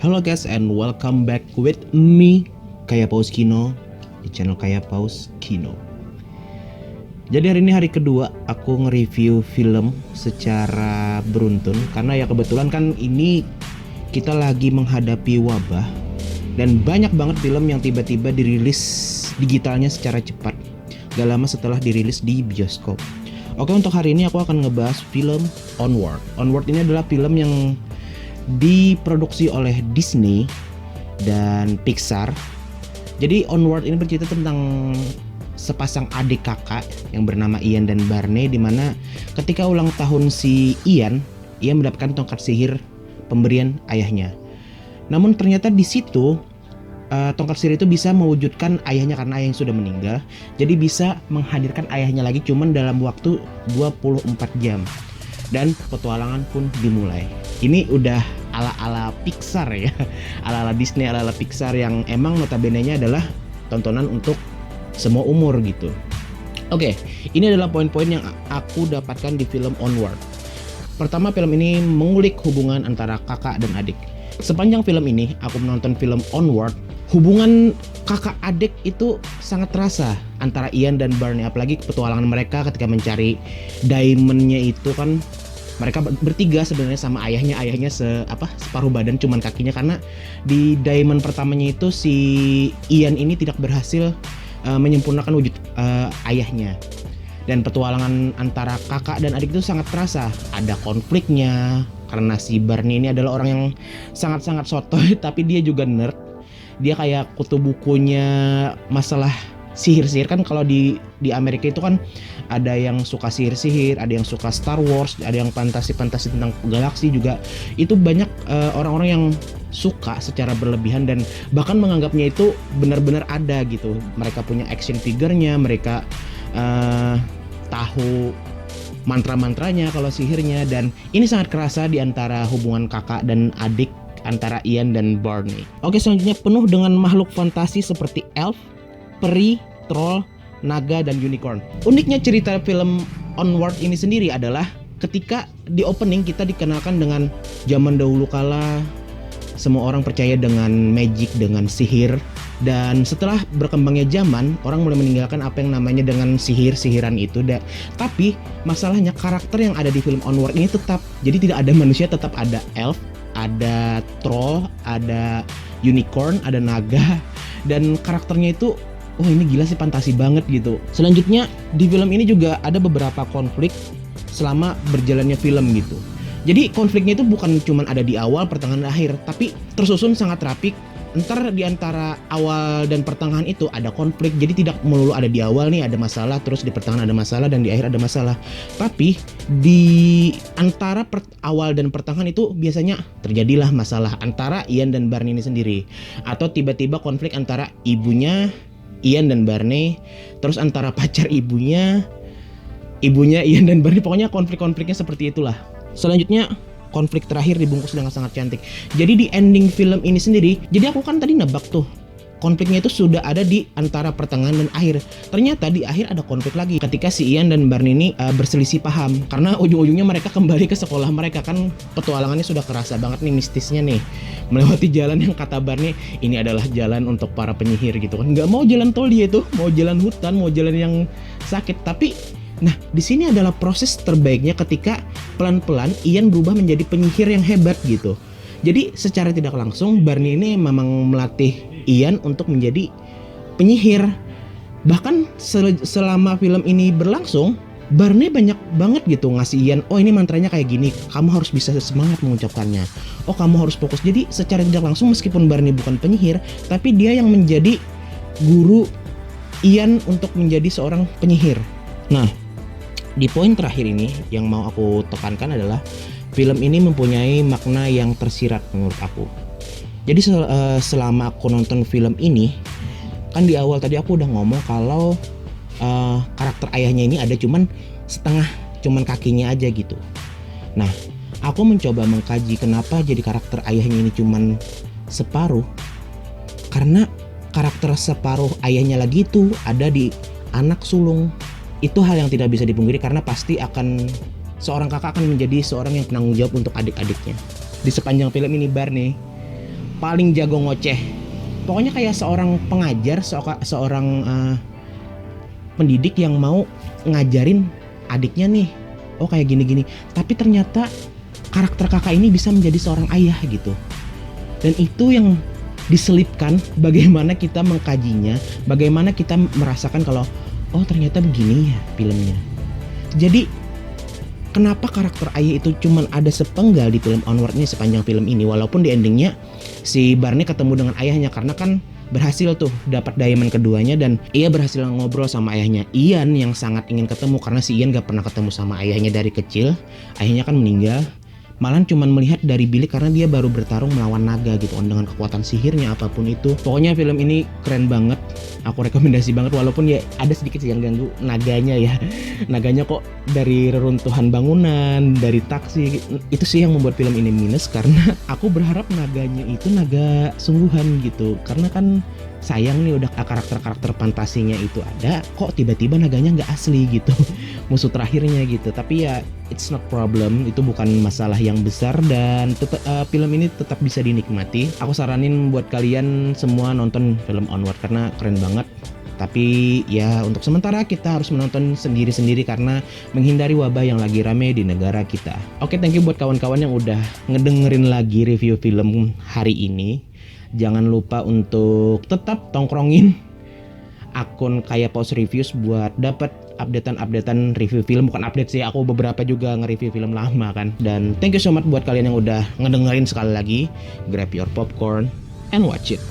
Halo guys and welcome back with me Kaya Paus Kino di channel Kaya Paus Kino. Jadi hari ini hari kedua aku nge-review film secara beruntun karena ya kebetulan kan ini kita lagi menghadapi wabah dan banyak banget film yang tiba-tiba dirilis digitalnya secara cepat gak lama setelah dirilis di bioskop. Oke, untuk hari ini aku akan ngebahas film Onward. Onward ini adalah film yang diproduksi oleh Disney dan Pixar. Jadi Onward ini bercerita tentang sepasang adik kakak yang bernama Ian dan Barney, di mana ketika ulang tahun si Ian, ia mendapatkan tongkat sihir pemberian ayahnya. Namun ternyata di situ tongkat sihir itu bisa mewujudkan ayahnya karena ayahnya sudah meninggal. Jadi bisa menghadirkan ayahnya lagi cuman dalam waktu 24 jam. Dan petualangan pun dimulai. Ini udah ala-ala Pixar ya, ala-ala Disney, ala-ala Pixar yang emang notabene-nya adalah tontonan untuk semua umur gitu. Oke, ini adalah poin-poin yang aku dapatkan di film Onward. Pertama, film ini mengulik hubungan antara kakak dan adik. Sepanjang film ini, aku menonton film Onward, hubungan kakak adik itu sangat terasa antara Ian dan Barney, apalagi petualangan mereka ketika mencari diamondnya itu kan. Mereka bertiga sebenarnya sama ayahnya separuh badan cuman kakinya, karena di diamond pertamanya itu si Ian ini tidak berhasil menyempurnakan wujud ayahnya. Dan petualangan antara kakak dan adik itu sangat terasa. Ada konfliknya karena si Barney ini adalah orang yang sangat-sangat sotoy tapi dia juga nerd. Dia kayak kutu bukunya masalah sihir-sihir kan. Kalau di Amerika itu kan ada yang suka sihir-sihir, ada yang suka Star Wars, ada yang fantasi-fantasi tentang galaksi juga. Itu banyak orang-orang yang suka secara berlebihan dan bahkan menganggapnya itu benar-benar ada gitu. Mereka punya action figure-nya, mereka tahu mantra-mantranya kalau sihirnya, dan ini sangat kerasa di antara hubungan kakak dan adik antara Ian dan Barney. Oke, selanjutnya penuh dengan makhluk fantasi seperti elf, peri, troll, naga, dan unicorn. Uniknya cerita film Onward ini sendiri adalah ketika di opening kita dikenalkan dengan zaman dahulu kala semua orang percaya dengan magic, dengan sihir, dan setelah berkembangnya zaman orang mulai meninggalkan apa yang namanya dengan sihir-sihiran itu. Tapi masalahnya karakter yang ada di film Onward ini tetap, jadi tidak ada manusia, tetap ada elf, ada troll, ada unicorn, ada naga, dan karakternya itu ini gila sih, fantasi banget gitu. Selanjutnya di film ini juga ada beberapa konflik selama berjalannya film gitu. Jadi konfliknya itu bukan cuma ada di awal, pertengahan, dan akhir, tapi tersusun sangat rapi. Ntar di antara awal dan pertengahan itu ada konflik. Jadi tidak melulu ada di awal nih ada masalah, terus di pertengahan ada masalah, dan di akhir ada masalah. Tapi di antara awal dan pertengahan itu biasanya terjadilah masalah antara Ian dan Barney ini sendiri. Atau tiba-tiba konflik antara ibunya Ian dan Barney, terus antara pacar ibunya Ian dan Barney. Pokoknya konflik-konfliknya seperti itulah. Selanjutnya konflik terakhir dibungkus dengan sangat cantik. Jadi di ending film ini sendiri, jadi aku kan tadi nebak tuh konfliknya itu sudah ada di antara pertengahan dan akhir. Ternyata di akhir ada konflik lagi ketika si Ian dan Barney ini berselisih paham, karena ujung-ujungnya mereka kembali ke sekolah mereka. Kan petualangannya sudah kerasa banget nih, mistisnya nih, melewati jalan yang kata Barney ini adalah jalan untuk para penyihir gitu kan. Nggak mau jalan tol dia tuh, mau jalan hutan, mau jalan yang sakit. Tapi nah, di sini adalah proses terbaiknya ketika pelan-pelan Ian berubah menjadi penyihir yang hebat gitu. Jadi secara tidak langsung Barney ini memang melatih Ian untuk menjadi penyihir. Bahkan selama film ini berlangsung, Barney banyak banget gitu ngasih Ian, ini mantranya kayak gini, kamu harus bisa semangat mengucapkannya, kamu harus fokus. Jadi secara tidak langsung meskipun Barney bukan penyihir, tapi dia yang menjadi guru Ian untuk menjadi seorang penyihir. Nah, di poin terakhir ini yang mau aku tekankan adalah film ini mempunyai makna yang tersirat menurut aku. Jadi selama aku nonton film ini, kan di awal tadi aku udah ngomong kalau karakter ayahnya ini ada cuman setengah, cuman kakinya aja gitu. Nah, aku mencoba mengkaji kenapa jadi karakter ayahnya ini cuman separuh. Karena karakter separuh ayahnya lagi itu ada di anak sulung. Itu hal yang tidak bisa dipungkiri karena pasti seorang kakak akan menjadi seorang yang penanggung jawab untuk adik-adiknya. Di sepanjang film ini Barney paling jago ngoceh. Pokoknya kayak seorang pengajar, seorang pendidik yang mau ngajarin adiknya nih, oh kayak gini-gini. Tapi ternyata karakter kakak ini bisa menjadi seorang ayah gitu. Dan itu yang diselipkan, bagaimana kita mengkajinya, bagaimana kita merasakan kalau oh ternyata begini ya filmnya. Jadi kenapa karakter ayah itu cuman ada sepenggal di film Onward ini sepanjang film ini, walaupun di endingnya si Barney ketemu dengan ayahnya karena kan berhasil tuh dapat diamond keduanya dan ia berhasil ngobrol sama ayahnya. Ian yang sangat ingin ketemu karena si Ian gak pernah ketemu sama ayahnya dari kecil. Ayahnya kan meninggal. Malah cuman melihat dari bilik karena dia baru bertarung melawan naga gitu kan, dengan kekuatan sihirnya apapun itu. Pokoknya film ini keren banget. Aku rekomendasi banget walaupun ya ada sedikit yang ganggu naganya ya. Naganya kok dari reruntuhan bangunan, dari taksi. Itu sih yang membuat film ini minus karena aku berharap naganya itu naga sungguhan gitu. Karena kan sayang nih udah karakter-karakter fantasinya itu ada, kok tiba-tiba naganya nggak asli gitu. Musuh terakhirnya gitu. Tapi ya it's not problem, itu bukan masalah yang besar dan film ini tetap bisa dinikmati. Aku saranin buat kalian semua nonton film Onward karena keren banget. Tapi ya untuk sementara kita harus menonton sendiri-sendiri karena menghindari wabah yang lagi rame di negara kita. Oke, thank you buat kawan-kawan yang udah ngedengerin lagi review film hari ini. Jangan lupa untuk tetap tongkrongin akun kayak Pause Reviews buat dapat updatean review film. Bukan update sih, aku beberapa juga nge-review film lama kan. Dan thank you so much buat kalian yang udah ngedengerin sekali lagi. Grab your popcorn and watch it.